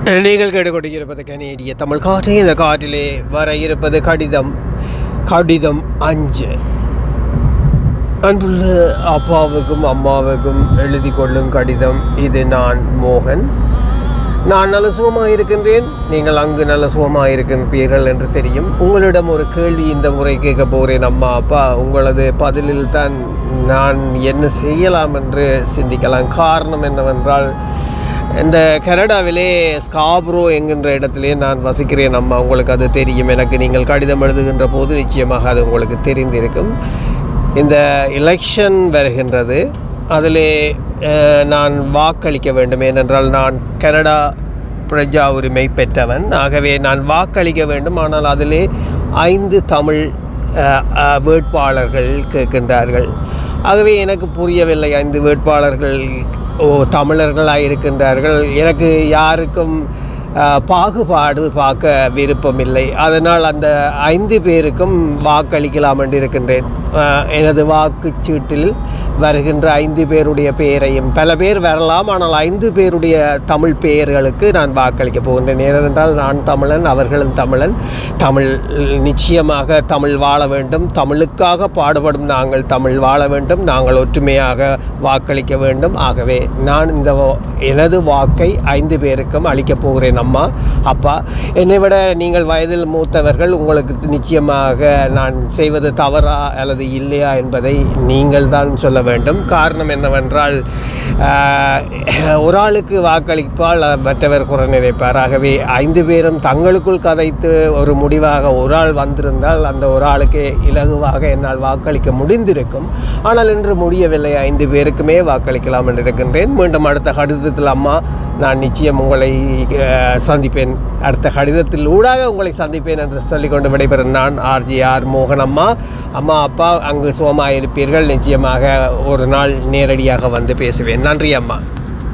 நீங்கள் கேட்டுக்கொண்டிருப்பது கனேடிய தமிழ் காற்று. இந்த காற்றிலே வர இருப்பது கடிதம் 5. அன்புள்ள அப்பாவுக்கும் அம்மாவுக்கும் எழுதி கொள்ளும் கடிதம். இது நான் மோகன். நான் நல்ல சுகமாக இருக்கின்றேன். நீங்கள் அங்கு நல்ல சுகமாக இருக்கின்றீர்கள் என்று தெரியும். உங்களிடம் ஒரு கேள்வி இந்த முறை கேட்க போகிறேன். அம்மா அப்பா, உங்களது பதிலில் தான் நான் என்ன செய்யலாம் என்று சிந்திக்கலாம். காரணம் என்னவென்றால், இந்த கனடாவிலே ஸ்காப்ரோ என்கின்ற இடத்திலே நான் வசிக்கிறேன். அம்மா, உங்களுக்கு அது தெரியும். எனக்கு நீங்கள் கடிதம் எழுதுகின்ற போது நிச்சயமாக அது உங்களுக்கு தெரிந்திருக்கும். இந்த எலெக்ஷன் வருகின்றது. அதிலே நான் வாக்களிக்க வேண்டும். ஏனென்றால் நான் கனடா பிரஜா உரிமை பெற்றவன். ஆகவே நான் வாக்களிக்க வேண்டும். ஆனால் அதிலே 5 தமிழ் வேட்பாளர்கள் கேட்கின்றார்கள். ஆகவே எனக்கு புரியவில்லை. 5 வேட்பாளர்கள் தமிழர்களாக இருக்கின்றார்கள். எனக்கு யாருக்கும் பாகுபாடு பார்க்க விருப்பமில்லை. அதனால் அந்த 5 பேருக்கும் வாக்களிக்கலாம் என்று இருக்கின்றேன். எனது வாக்குச்சீட்டில் வருகின்ற 5 பேருடைய பெயரையும், பல பேர் வரலாம், ஆனால் 5 பேருடைய தமிழ் பெயர்களுக்கு நான் வாக்களிக்க போகின்றேன். ஏனென்றால் நான் தமிழன், அவர்களும் தமிழன். தமிழ் நிச்சயமாக தமிழ் வாழ வேண்டும். தமிழுக்காக பாடுபடும் நாங்கள் தமிழ் வாழ வேண்டும். நாங்கள் ஒற்றுமையாக வாக்களிக்க வேண்டும். ஆகவே நான் எனது வாக்கை 5 பேருக்கும் அளிக்கப் போகிறேன். அம்மா அப்பா, என்னை விட நீங்கள் வயதில் மூத்தவர்கள். உங்களுக்கு நிச்சயமாக நான் செய்வது தவறா அல்லது இல்லையா என்பதை நீங்கள் தான் சொல்ல வேண்டும். காரணம் என்னவென்றால், ஒரு ஆளுக்கு வாக்களிப்பால் மற்றவர் குறை நினைப்பார். ஆகவே 5 பேரும் தங்களுக்குள் கதைத்து ஒரு முடிவாக ஒரு ஆள் வந்திருந்தால் அந்த ஒரு ஆளுக்கு இலகுவாக என்னால் வாக்களிக்க முடிந்திருக்கும். ஆனால் இன்று முடியவில்லை. 5 பேருக்குமே வாக்களிக்கலாம் என்று இருக்கின்றேன். மீண்டும் அடுத்த கடிதத்தில் அம்மா நான் நிச்சயம் உங்களை சந்திப்பேன். அடுத்த கடிதத்தில் ஊடாக உங்களை சந்திப்பேன் என்று சொல்லிக்கொண்டு விடைபெறும் நான் RJR மோகன். அம்மா அப்பா, அங்கு சுகமாக இருப்பீர்கள். நிச்சயமாக ஒரு நாள் நேரடியாக வந்து பேசுவேன். நன்றி அம்மா.